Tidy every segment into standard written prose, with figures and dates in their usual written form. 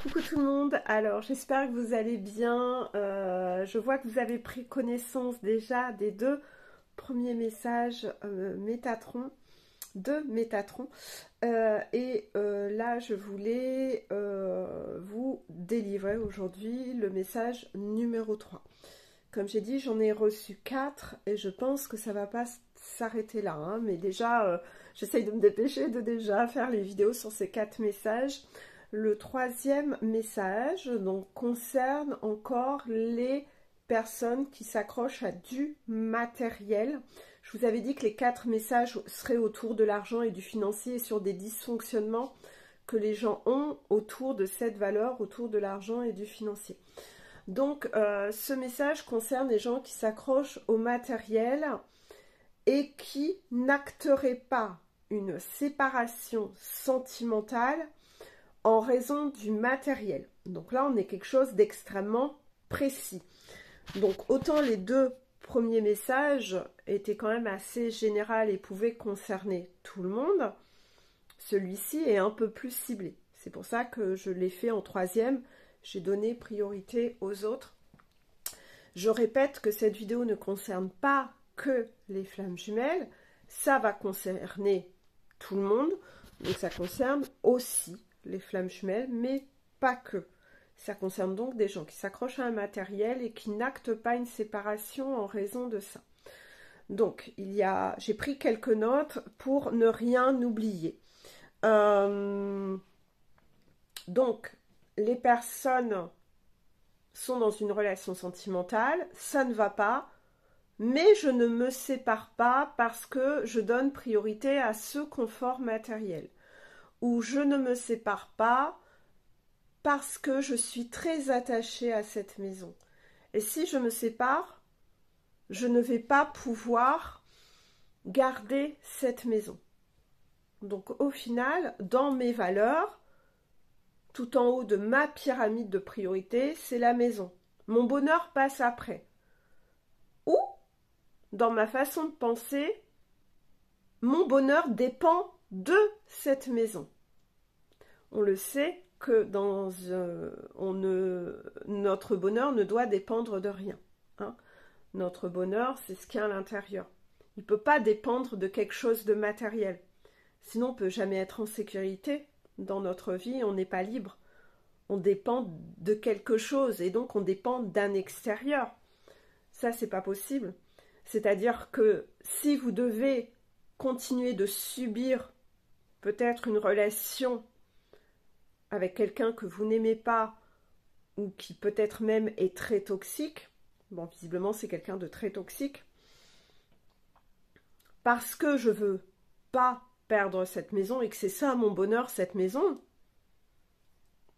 Coucou tout le monde, alors j'espère que vous allez bien. Je vois que vous avez pris connaissance déjà des deux premiers messages Métatron, de Métatron. Là je voulais vous délivrer aujourd'hui le message numéro 3. Comme j'ai dit, j'en ai reçu 4 et je pense que ça va pas s'arrêter là, hein, mais déjà j'essaye de me dépêcher de déjà faire les vidéos sur ces 4 messages. Le troisième message donc, concerne encore les personnes qui s'accrochent à du matériel. Je vous avais dit que les 4 messages seraient autour de l'argent et du financier et sur des dysfonctionnements que les gens ont autour de cette valeur, autour de l'argent et du financier. Donc ce message concerne les gens qui s'accrochent au matériel et qui n'acteraient pas une séparation sentimentale en raison du matériel. Donc là, on est quelque chose d'extrêmement précis. Donc autant les deux premiers messages étaient quand même assez général et pouvaient concerner tout le monde, celui-ci est un peu plus ciblé. C'est pour ça que je l'ai fait en troisième. J'ai donné priorité aux autres. Je répète que cette vidéo ne concerne pas que les flammes jumelles. Ça va concerner tout le monde. Donc ça concerne aussi les flammes jumelles, mais pas que. Ça concerne donc des gens qui s'accrochent à un matériel et qui n'actent pas une séparation en raison de ça. Donc, j'ai pris quelques notes pour ne rien oublier. Donc, les personnes sont dans une relation sentimentale, ça ne va pas, mais je ne me sépare pas parce que je donne priorité à ce confort matériel. Ou je ne me sépare pas parce que je suis très attachée à cette maison. Et si je me sépare, je ne vais pas pouvoir garder cette maison. Donc au final, dans mes valeurs, tout en haut de ma pyramide de priorité, c'est la maison. Mon bonheur passe après. Ou, dans ma façon de penser, mon bonheur dépend de cette maison. On le sait que notre bonheur ne doit dépendre de rien. Hein. Notre bonheur, c'est ce qu'il y a à l'intérieur. Il ne peut pas dépendre de quelque chose de matériel. Sinon, on ne peut jamais être en sécurité. Dans notre vie, on n'est pas libre. On dépend de quelque chose et donc on dépend d'un extérieur. Ça, c'est pas possible. C'est-à-dire que si vous devez continuer de subir peut-être une relation avec quelqu'un que vous n'aimez pas ou qui peut-être même est très toxique, bon, visiblement c'est quelqu'un de très toxique, parce que je veux pas perdre cette maison et que c'est ça mon bonheur, cette maison,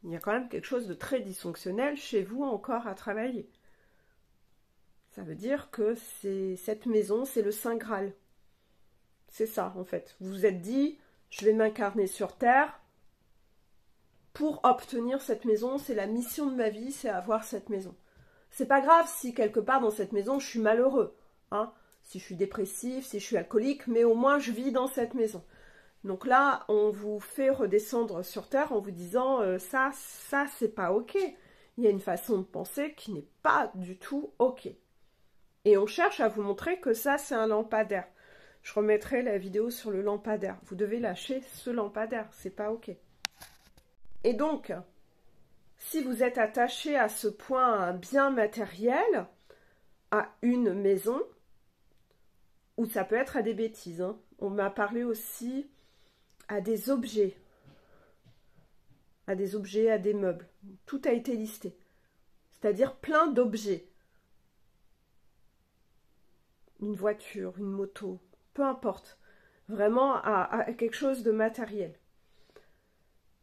il y a quand même quelque chose de très dysfonctionnel chez vous encore à travailler. Ça veut dire que cette maison, c'est le Saint Graal. C'est ça, en fait. Vous vous êtes dit, je vais m'incarner sur Terre pour obtenir cette maison. C'est la mission de ma vie, c'est avoir cette maison. C'est pas grave si quelque part dans cette maison, je suis malheureux. Hein, si je suis dépressif, si je suis alcoolique, mais au moins je vis dans cette maison. Donc là, on vous fait redescendre sur Terre en vous disant ça c'est pas ok. Il y a une façon de penser qui n'est pas du tout ok. Et on cherche à vous montrer que ça, c'est un lampadaire. Je remettrai la vidéo sur le lampadaire. Vous devez lâcher ce lampadaire, c'est pas ok. Et donc, si vous êtes attaché à ce point à un bien matériel, à une maison, ou ça peut être à des bêtises, hein. On m'a parlé aussi à des objets, à des meubles. Tout a été listé. C'est-à-dire plein d'objets. Une voiture, une moto, peu importe. Vraiment à quelque chose de matériel.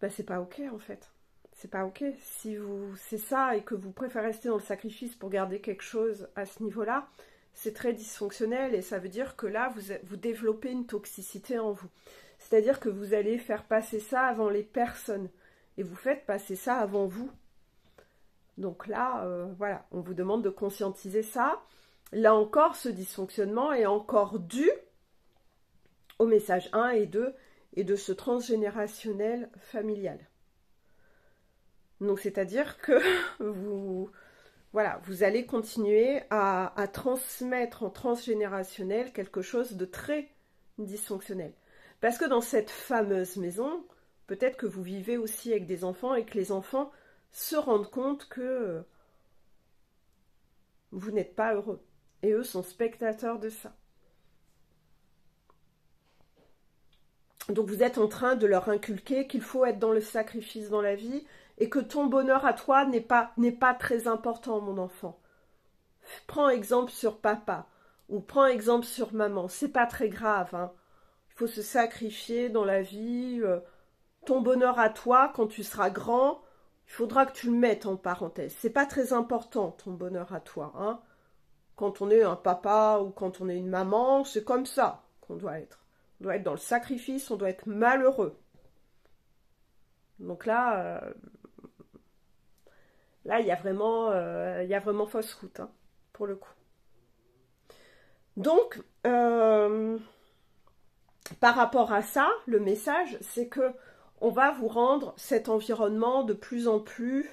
Ben, c'est pas ok en fait. C'est pas ok. Si c'est ça et que vous préférez rester dans le sacrifice pour garder quelque chose à ce niveau-là, c'est très dysfonctionnel et ça veut dire que là, vous développez une toxicité en vous. C'est-à-dire que vous allez faire passer ça avant les personnes et vous faites passer ça avant vous. Donc là, voilà, on vous demande de conscientiser ça. Là encore, ce dysfonctionnement est encore dû au message 1 et 2 et de ce transgénérationnel familial. Donc, c'est-à-dire que voilà, vous allez continuer à transmettre en transgénérationnel quelque chose de très dysfonctionnel. Parce que dans cette fameuse maison, peut-être que vous vivez aussi avec des enfants et que les enfants se rendent compte que vous n'êtes pas heureux. Et eux sont spectateurs de ça. Donc vous êtes en train de leur inculquer qu'il faut être dans le sacrifice dans la vie et que ton bonheur à toi n'est pas très important, mon enfant. Prends exemple sur papa ou prends exemple sur maman. C'est pas très grave, hein. Il faut se sacrifier dans la vie. Ton bonheur à toi, quand tu seras grand, il faudra que tu le mettes en parenthèse. C'est pas très important, ton bonheur à toi, hein. Quand on est un papa ou quand on est une maman, c'est comme ça qu'on doit être. On doit être dans le sacrifice, on doit être malheureux. Donc là, il y a vraiment fausse route, hein, pour le coup. Donc, par rapport à ça, le message, c'est que on va vous rendre cet environnement de plus en plus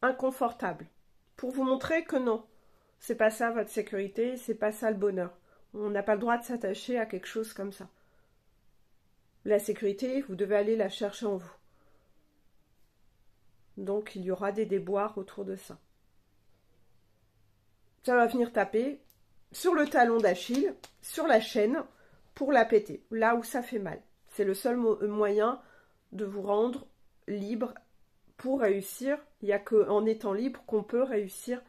inconfortable. Pour vous montrer que non, c'est pas ça votre sécurité, c'est pas ça le bonheur. On n'a pas le droit de s'attacher à quelque chose comme ça. La sécurité, vous devez aller la chercher en vous. Donc il y aura des déboires autour de ça. Ça va venir taper sur le talon d'Achille, sur la chaîne, pour la péter, là où ça fait mal. C'est le seul moyen de vous rendre libre pour réussir. Il n'y a qu'en étant libre qu'on peut réussir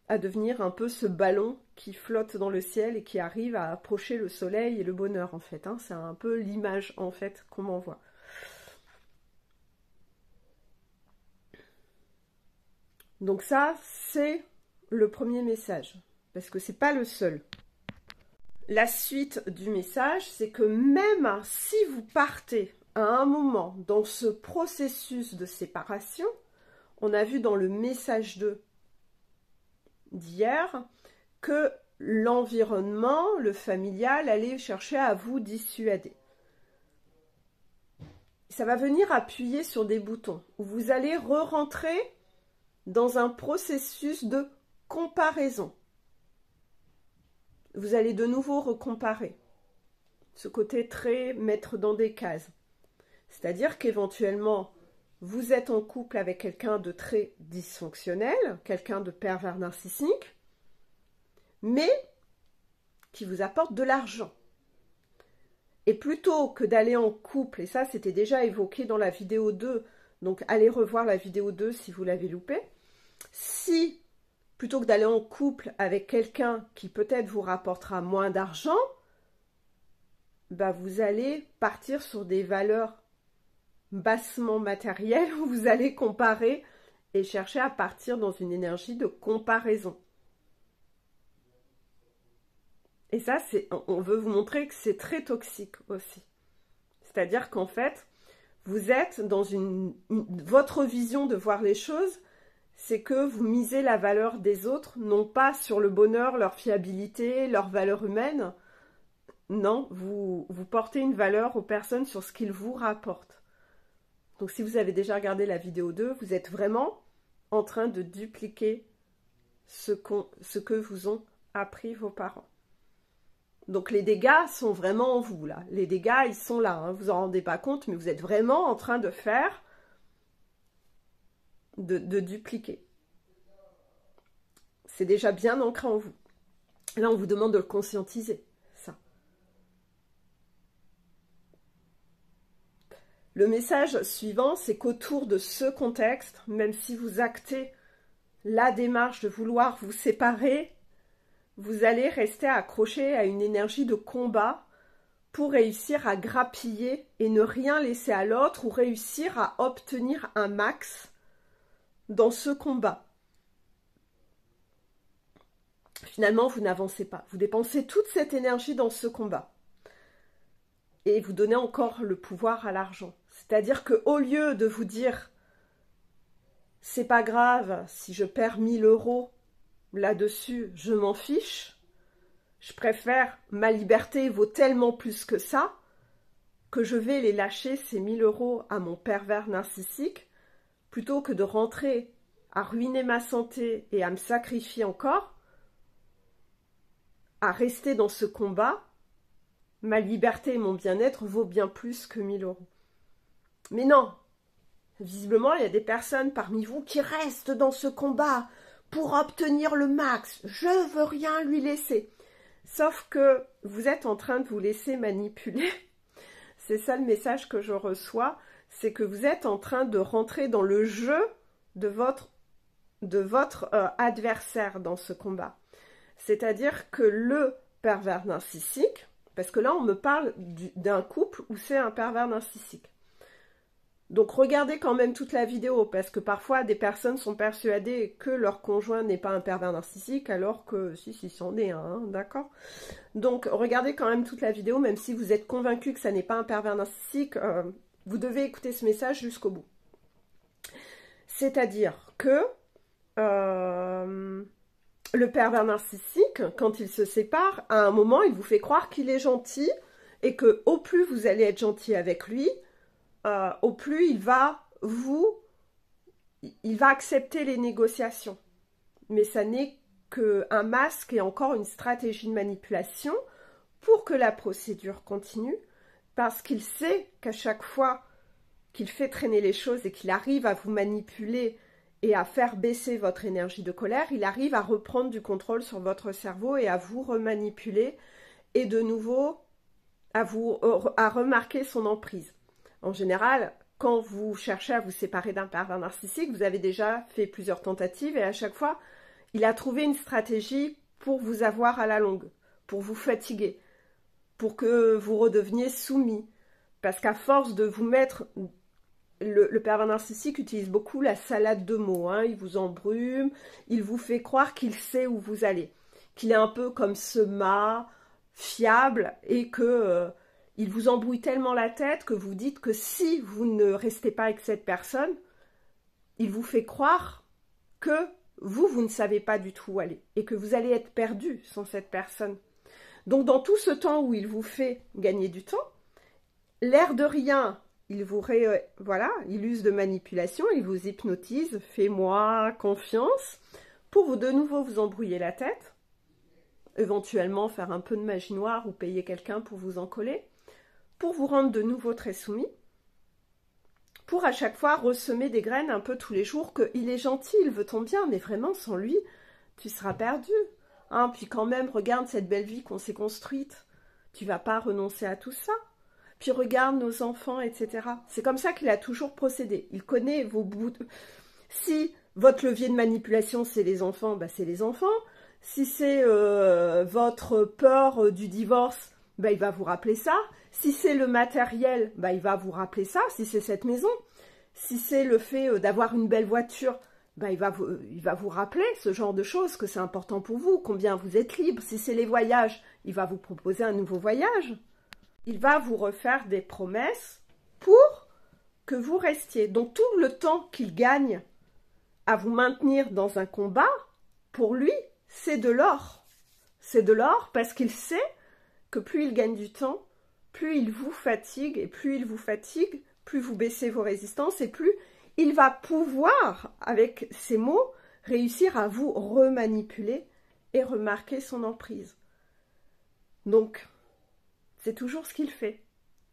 à devenir un peu ce ballon qui flotte dans le ciel et qui arrive à approcher le soleil et le bonheur, en fait. Hein. C'est un peu l'image, en fait, qu'on m'envoie. Donc ça, c'est le premier message, parce que c'est pas le seul. La suite du message, c'est que même si vous partez à un moment dans ce processus de séparation, on a vu dans le message 2 d'hier que l'environnement, le familial, allait chercher à vous dissuader. Ça va venir appuyer sur des boutons où vous allez re-rentrer dans un processus de comparaison. Vous allez de nouveau recomparer. Ce côté très mettre dans des cases. C'est-à-dire qu'éventuellement, vous êtes en couple avec quelqu'un de très dysfonctionnel, quelqu'un de pervers narcissique, mais qui vous apporte de l'argent. Et plutôt que d'aller en couple, et ça c'était déjà évoqué dans la vidéo 2, donc allez revoir la vidéo 2 si vous l'avez loupé, si plutôt que d'aller en couple avec quelqu'un qui peut-être vous rapportera moins d'argent, bah vous allez partir sur des valeurs bassement matérielles où vous allez comparer et chercher à partir dans une énergie de comparaison. Et ça, on veut vous montrer que c'est très toxique aussi. C'est-à-dire qu'en fait, vous êtes dans votre vision de voir les choses, c'est que vous misez la valeur des autres, non pas sur le bonheur, leur fiabilité, leur valeur humaine. Non, vous portez une valeur aux personnes sur ce qu'ils vous rapportent. Donc si vous avez déjà regardé la vidéo 2, vous êtes vraiment en train de dupliquer ce que vous ont appris vos parents. Donc les dégâts sont vraiment en vous, là. Les dégâts, ils sont là, hein. Vous en rendez pas compte, mais vous êtes vraiment en train de faire, de dupliquer. C'est déjà bien ancré en vous. Là, on vous demande de le conscientiser, ça. Le message suivant, c'est qu'autour de ce contexte, même si vous actez la démarche de vouloir vous séparer, vous allez rester accroché à une énergie de combat pour réussir à grappiller et ne rien laisser à l'autre ou réussir à obtenir un max dans ce combat. Finalement, vous n'avancez pas. Vous dépensez toute cette énergie dans ce combat. Et vous donnez encore le pouvoir à l'argent. C'est-à-dire qu'au lieu de vous dire « c'est pas grave si je perds 1000 € là-dessus, je m'en fiche. Je préfère, ma liberté vaut tellement plus que ça, que je vais les lâcher ces 1000 € à mon pervers narcissique plutôt que de rentrer à ruiner ma santé et à me sacrifier encore, à rester dans ce combat, ma liberté et mon bien-être vaut bien plus que 1000 euros. Mais non, visiblement, il y a des personnes parmi vous qui restent dans ce combat pour obtenir le max. Je veux rien lui laisser. Sauf que vous êtes en train de vous laisser manipuler. C'est ça le message que je reçois, c'est que vous êtes en train de rentrer dans le jeu de votre adversaire dans ce combat. C'est-à-dire que le pervers narcissique, parce que là on me parle d'un couple où c'est un pervers narcissique. Donc regardez quand même toute la vidéo, parce que parfois des personnes sont persuadées que leur conjoint n'est pas un pervers narcissique, alors que si, c'en est un, hein, d'accord? Donc regardez quand même toute la vidéo, même si vous êtes convaincu que ça n'est pas un pervers narcissique, vous devez écouter ce message jusqu'au bout. C'est-à-dire que le pervers narcissique, quand il se sépare, à un moment, il vous fait croire qu'il est gentil, et que au plus vous allez être gentil avec lui, au plus il va accepter les négociations. Mais ça n'est qu'un masque et encore une stratégie de manipulation pour que la procédure continue, parce qu'il sait qu'à chaque fois qu'il fait traîner les choses et qu'il arrive à vous manipuler et à faire baisser votre énergie de colère, il arrive à reprendre du contrôle sur votre cerveau et à vous remanipuler et de nouveau à remarquer son emprise. En général, quand vous cherchez à vous séparer d'un pervers narcissique, vous avez déjà fait plusieurs tentatives et à chaque fois, il a trouvé une stratégie pour vous avoir à la longue, pour vous fatiguer, pour que vous redeveniez soumis. Parce qu'à force de vous mettre... Le pervers narcissique utilise beaucoup la salade de mots, hein. Il vous embrume, il vous fait croire qu'il sait où vous allez, qu'il est un peu comme ce mât fiable et que... il vous embrouille tellement la tête que vous dites que si vous ne restez pas avec cette personne, il vous fait croire que vous ne savez pas du tout où aller et que vous allez être perdu sans cette personne. Donc dans tout ce temps où il vous fait gagner du temps, l'air de rien, il il use de manipulation, il vous hypnotise, fais-moi confiance, pour de nouveau vous embrouiller la tête, éventuellement faire un peu de magie noire ou payer quelqu'un pour vous en coller, pour vous rendre de nouveau très soumis, pour à chaque fois ressemer des graines un peu tous les jours, qu'il est gentil, il veut ton bien, mais vraiment sans lui, tu seras perdu. Hein, puis quand même, regarde cette belle vie qu'on s'est construite, tu vas pas renoncer à tout ça. Puis regarde nos enfants, etc. C'est comme ça qu'il a toujours procédé. Il connaît vos bouts. Si votre levier de manipulation, c'est les enfants, bah c'est les enfants. Si c'est votre peur du divorce, bah il va vous rappeler ça. Si c'est le matériel, bah il va vous rappeler ça. Si c'est cette maison. Si c'est le fait d'avoir une belle voiture, bah il va vous rappeler ce genre de choses, que c'est important pour vous, combien vous êtes libre. Si c'est les voyages, il va vous proposer un nouveau voyage. Il va vous refaire des promesses pour que vous restiez. Donc tout le temps qu'il gagne à vous maintenir dans un combat, pour lui, c'est de l'or. C'est de l'or parce qu'il sait que plus il gagne du temps, plus il vous fatigue, et plus il vous fatigue, plus vous baissez vos résistances, et plus il va pouvoir, avec ces mots, réussir à vous remanipuler et remarquer son emprise. Donc, c'est toujours ce qu'il fait.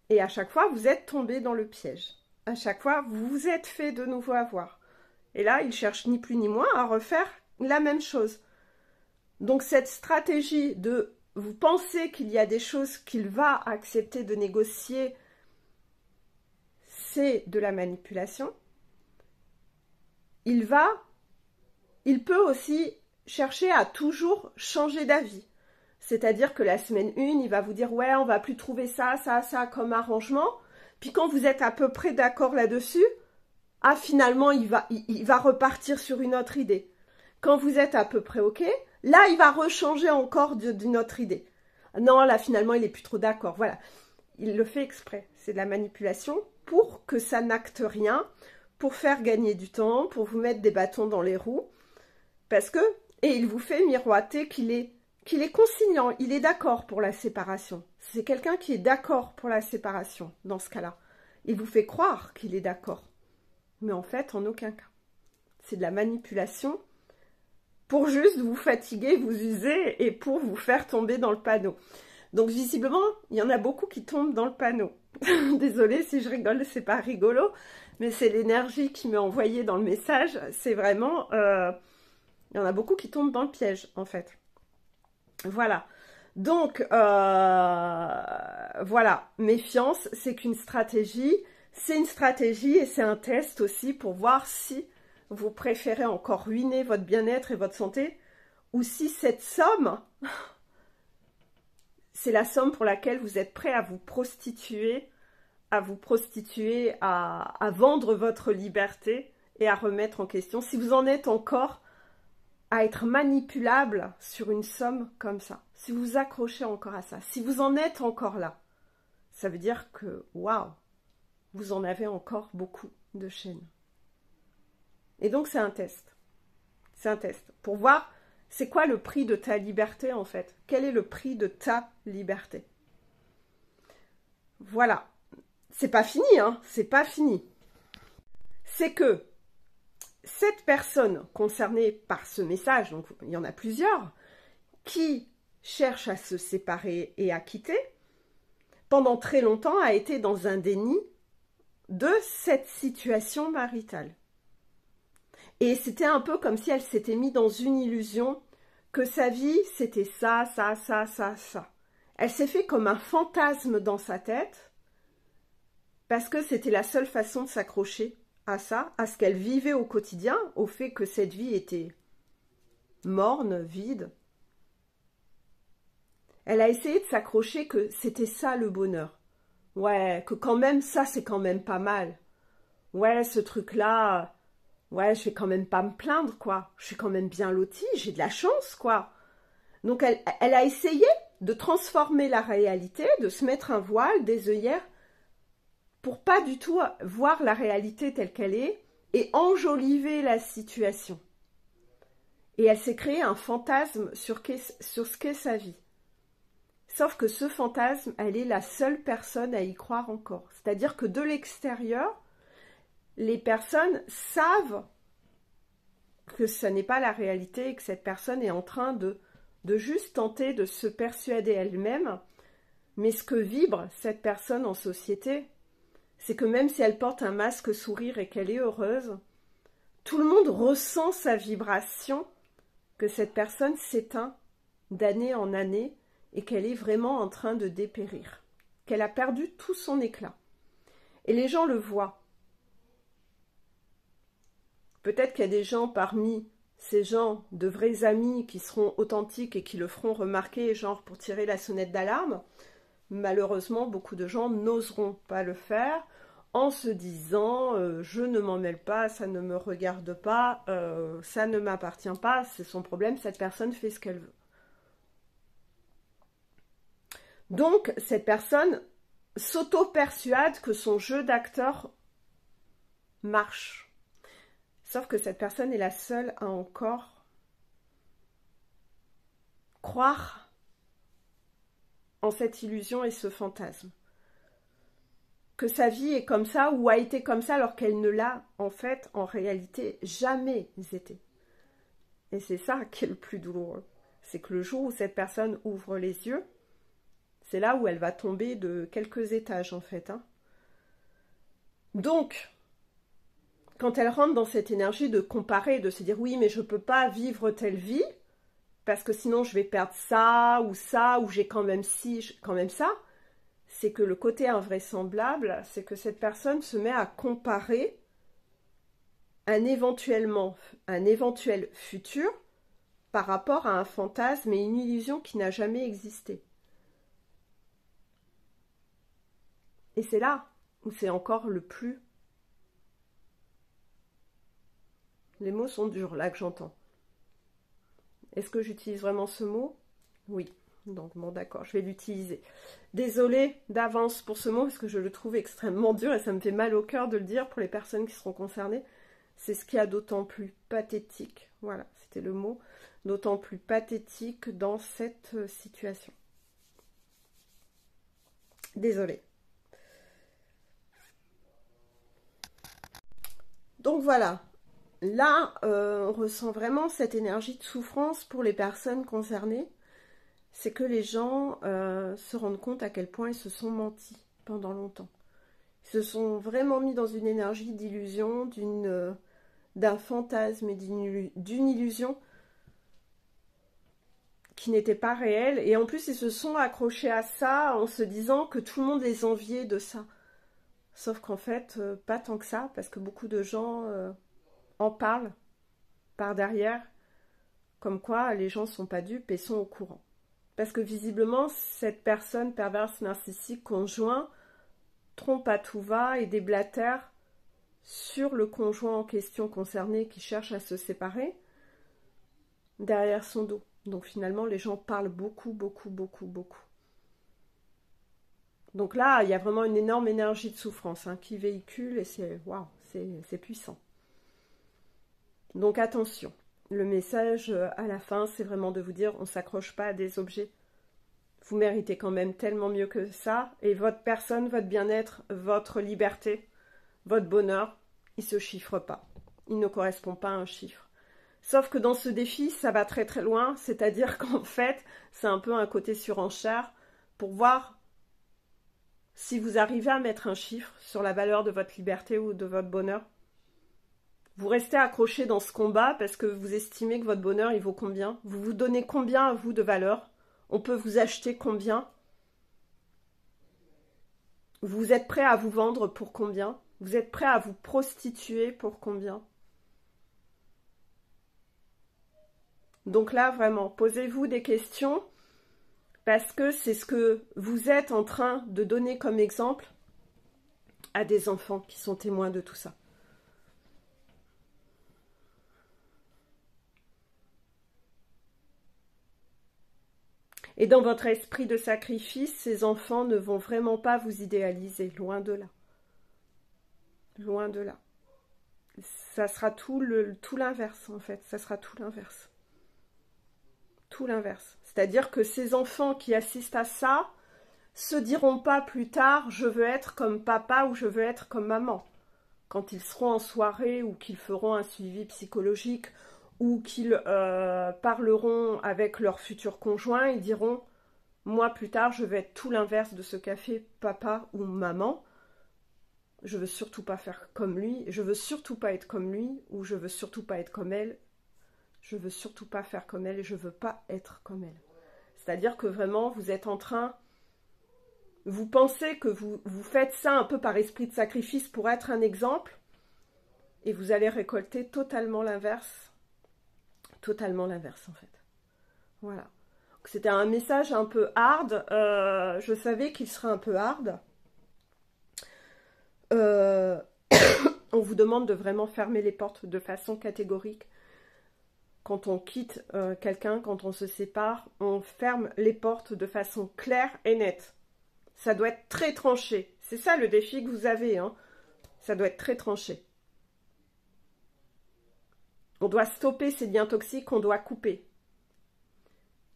Et à chaque fois, vous êtes tombé dans le piège. À chaque fois, vous vous êtes fait de nouveau avoir. Et là, il cherche ni plus ni moins à refaire la même chose. Donc cette stratégie de vous pensez qu'il y a des choses qu'il va accepter de négocier, c'est de la manipulation. Il peut aussi chercher à toujours changer d'avis. C'est-à-dire que la semaine 1, il va vous dire « Ouais, on va plus trouver ça comme arrangement. » Puis quand vous êtes à peu près d'accord là-dessus, finalement, il va repartir sur une autre idée. Quand vous êtes à peu près OK, là, il va rechanger encore d'une autre idée. Non, là, finalement, il n'est plus trop d'accord. Voilà. Il le fait exprès. C'est de la manipulation pour que ça n'acte rien, pour faire gagner du temps, pour vous mettre des bâtons dans les roues. Et il vous fait miroiter qu'il est conciliant, il est d'accord pour la séparation. C'est quelqu'un qui est d'accord pour la séparation, dans ce cas-là. Il vous fait croire qu'il est d'accord. Mais en fait, en aucun cas. C'est de la manipulation pour juste vous fatiguer, vous user et pour vous faire tomber dans le panneau. Donc visiblement, il y en a beaucoup qui tombent dans le panneau. Désolée si je rigole, c'est pas rigolo, mais c'est l'énergie qui m'est envoyée dans le message. C'est vraiment... il y en a beaucoup qui tombent dans le piège, en fait. Voilà. Donc, voilà. Méfiance, c'est qu'une stratégie. C'est une stratégie et c'est un test aussi pour voir si vous préférez encore ruiner votre bien-être et votre santé ou si cette somme, c'est la somme pour laquelle vous êtes prêt à vous prostituer, à vendre votre liberté et à remettre en question. Si vous en êtes encore à être manipulable sur une somme comme ça, si vous vous accrochez encore à ça, si vous en êtes encore là, ça veut dire que, waouh, vous en avez encore beaucoup de chaînes. Et donc c'est un test. C'est un test pour voir c'est quoi le prix de ta liberté en fait. Quel est le prix de ta liberté? Voilà. C'est pas fini, hein. C'est pas fini. C'est que cette personne concernée par ce message, donc il y en a plusieurs, qui cherche à se séparer et à quitter, pendant très longtemps a été dans un déni de cette situation maritale. Et c'était un peu comme si elle s'était mise dans une illusion que sa vie, c'était ça, ça, ça, ça, ça. Elle s'est fait comme un fantasme dans sa tête parce que c'était la seule façon de s'accrocher à ça, à ce qu'elle vivait au quotidien, au fait que cette vie était morne, vide. Elle a essayé de s'accrocher que c'était ça le bonheur. Ouais, que quand même ça, c'est quand même pas mal. Ouais, ce truc-là... Ouais, je vais quand même pas me plaindre, quoi. Je suis quand même bien lotie, j'ai de la chance, quoi. Donc, elle a essayé de transformer la réalité, de se mettre un voile, des œillères, pour pas du tout voir la réalité telle qu'elle est et enjoliver la situation. Et elle s'est créé un fantasme sur ce qu'est sa vie. Sauf que ce fantasme, elle est la seule personne à y croire encore. C'est-à-dire que de l'extérieur, les personnes savent que ce n'est pas la réalité et que cette personne est en train de juste tenter de se persuader elle-même. Mais ce que vibre cette personne en société, c'est que même si elle porte un masque sourire et qu'elle est heureuse, tout le monde ressent sa vibration, que cette personne s'éteint d'année en année et qu'elle est vraiment en train de dépérir, qu'elle a perdu tout son éclat. Et les gens le voient. Peut-être qu'il y a des gens parmi ces gens, de vrais amis qui seront authentiques et qui le feront remarquer, genre pour tirer la sonnette d'alarme. Malheureusement, beaucoup de gens n'oseront pas le faire en se disant je ne m'en mêle pas, ça ne me regarde pas, ça ne m'appartient pas, c'est son problème, cette personne fait ce qu'elle veut. Donc, cette personne s'auto-persuade que son jeu d'acteur marche. Sauf que cette personne est la seule à encore croire en cette illusion et ce fantasme. Que sa vie est comme ça ou a été comme ça alors qu'elle ne l'a en fait, en réalité, jamais été. Et c'est ça qui est le plus douloureux. C'est que le jour où cette personne ouvre les yeux, c'est là où elle va tomber de quelques étages en fait. Donc, quand elle rentre dans cette énergie de comparer, de se dire oui mais je ne peux pas vivre telle vie, parce que sinon je vais perdre ça, ou j'ai quand même ci, quand même ça, c'est que le côté invraisemblable, c'est que cette personne se met à comparer un éventuel futur par rapport à un fantasme et une illusion qui n'a jamais existé. Et c'est là où c'est encore le plus... Les mots sont durs, là que j'entends. Est-ce que j'utilise vraiment ce mot? Oui. Donc, bon, d'accord, je vais l'utiliser. Désolée d'avance pour ce mot, parce que je le trouve extrêmement dur et ça me fait mal au cœur de le dire pour les personnes qui seront concernées. C'est ce qui a d'autant plus pathétique, voilà, c'était le mot, d'autant plus pathétique dans cette situation. Désolée. Donc voilà, là, on ressent vraiment cette énergie de souffrance pour les personnes concernées. C'est que les gens se rendent compte à quel point ils se sont mentis pendant longtemps. Ils se sont vraiment mis dans une énergie d'illusion, d'un fantasme et d'une illusion qui n'était pas réelle. Et en plus, ils se sont accrochés à ça en se disant que tout le monde les enviait de ça. Sauf qu'en fait, pas tant que ça, parce que beaucoup de gens en parlent par derrière, comme quoi les gens ne sont pas dupes et sont au courant. Parce que visiblement, cette personne perverse narcissique conjoint trompe à tout va et déblatère sur le conjoint en question concerné qui cherche à se séparer derrière son dos. Donc finalement, les gens parlent beaucoup, beaucoup, beaucoup, beaucoup. Donc là, il y a vraiment une énorme énergie de souffrance qui véhicule et c'est waouh, c'est puissant. Donc attention, le message à la fin, c'est vraiment de vous dire, on ne s'accroche pas à des objets. Vous méritez quand même tellement mieux que ça. Et votre personne, votre bien-être, votre liberté, votre bonheur, il ne se chiffre pas. Il ne correspond pas à un chiffre. Sauf que dans ce défi, ça va très très loin. C'est-à-dire qu'en fait, c'est un peu un côté surenchère pour voir si vous arrivez à mettre un chiffre sur la valeur de votre liberté ou de votre bonheur. Vous restez accroché dans ce combat parce que vous estimez que votre bonheur, il vaut combien? Vous vous donnez combien à vous de valeur? On peut vous acheter combien? Vous êtes prêt à vous vendre pour combien? Vous êtes prêt à vous prostituer pour combien? Donc là, vraiment, posez-vous des questions parce que c'est ce que vous êtes en train de donner comme exemple à des enfants qui sont témoins de tout ça. Et dans votre esprit de sacrifice, ces enfants ne vont vraiment pas vous idéaliser, loin de là. Loin de là. Ça sera tout l'inverse, en fait. Ça sera tout l'inverse. Tout l'inverse. C'est-à-dire que ces enfants qui assistent à ça se diront pas plus tard « je veux être comme papa » ou « je veux être comme maman ». Quand ils seront en soirée ou qu'ils feront un suivi psychologique ou qu'ils parleront avec leur futur conjoint, ils diront « moi plus tard je veux être tout l'inverse de ce qu'a fait papa ou maman, je veux surtout pas faire comme lui, je veux surtout pas être comme lui, ou je veux surtout pas être comme elle, je veux surtout pas faire comme elle et je veux pas être comme elle ». C'est-à-dire que vraiment vous êtes en train, vous pensez que vous faites ça un peu par esprit de sacrifice pour être un exemple, et vous allez récolter totalement l'inverse. Totalement l'inverse en fait. Voilà. C'était un message un peu hard. Je savais qu'il serait un peu hard. On vous demande de vraiment fermer les portes de façon catégorique. Quand on quitte quelqu'un, quand on se sépare, on ferme les portes de façon claire et nette. Ça doit être très tranché. C'est ça le défi que vous avez. Ça doit être très tranché. On doit stopper ces liens toxiques, on doit couper.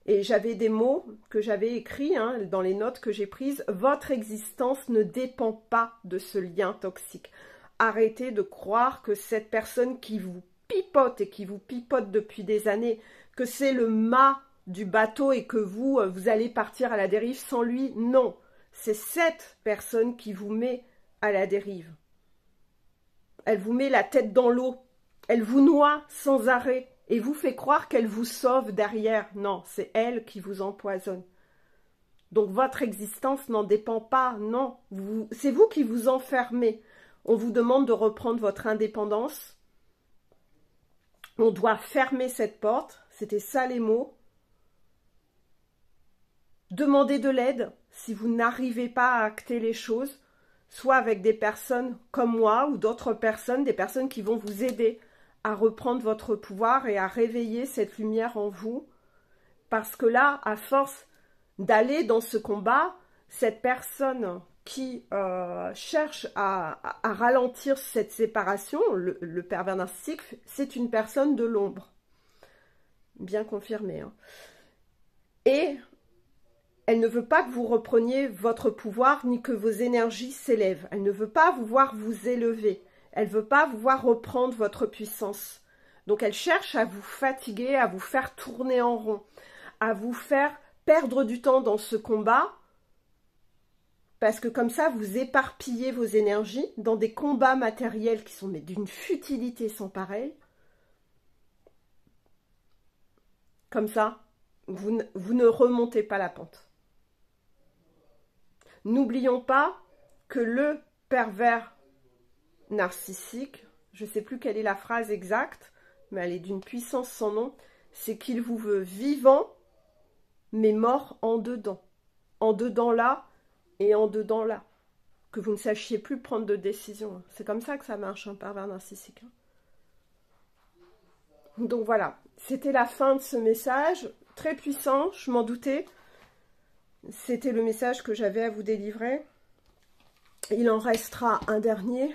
Et j'avais des mots que j'avais écrits dans les notes que j'ai prises. Votre existence ne dépend pas de ce lien toxique. Arrêtez de croire que cette personne qui vous pipote et qui vous pipote depuis des années, que c'est le mât du bateau et que vous allez partir à la dérive sans lui. Non, c'est cette personne qui vous met à la dérive. Elle vous met la tête dans l'eau. Elle vous noie sans arrêt et vous fait croire qu'elle vous sauve derrière. Non, c'est elle qui vous empoisonne. Donc votre existence n'en dépend pas, non. C'est vous qui vous enfermez. On vous demande de reprendre votre indépendance. On doit fermer cette porte. C'était ça les mots. Demandez de l'aide si vous n'arrivez pas à acter les choses, soit avec des personnes comme moi ou d'autres personnes, des personnes qui vont vous aider à reprendre votre pouvoir et à réveiller cette lumière en vous. Parce que là, à force d'aller dans ce combat, cette personne qui cherche à ralentir cette séparation, le pervers narcissique, c'est une personne de l'ombre. Bien confirmé. Et elle ne veut pas que vous repreniez votre pouvoir ni que vos énergies s'élèvent. Elle ne veut pas vous voir vous élever. Elle veut pas vous voir reprendre votre puissance. Donc elle cherche à vous fatiguer, à vous faire tourner en rond, à vous faire perdre du temps dans ce combat, parce que comme ça, vous éparpillez vos énergies dans des combats matériels qui sont d'une futilité sans pareil. Comme ça, vous ne remontez pas la pente. N'oublions pas que le pervers narcissique, je ne sais plus quelle est la phrase exacte, mais elle est d'une puissance sans nom, c'est qu'il vous veut vivant, mais mort en dedans. En dedans là et en dedans là. Que vous ne sachiez plus prendre de décision. C'est comme ça que ça marche, un pervers narcissique. Donc voilà, c'était la fin de ce message, très puissant, je m'en doutais. C'était le message que j'avais à vous délivrer. Il en restera un dernier,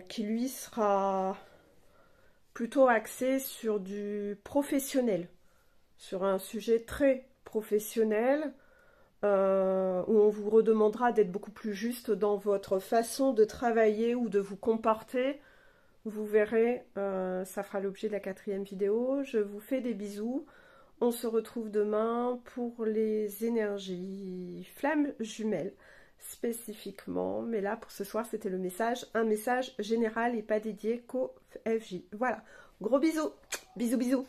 qui lui sera plutôt axé sur du professionnel, sur un sujet très professionnel, où on vous redemandera d'être beaucoup plus juste dans votre façon de travailler ou de vous comporter. Vous verrez, ça fera l'objet de la 4e vidéo. Je vous fais des bisous. On se retrouve demain pour les énergies flammes jumelles spécifiquement. Mais là, pour ce soir, c'était le message, un message général et pas dédié qu'au FJ. Voilà, gros bisous. Bisous, bisous.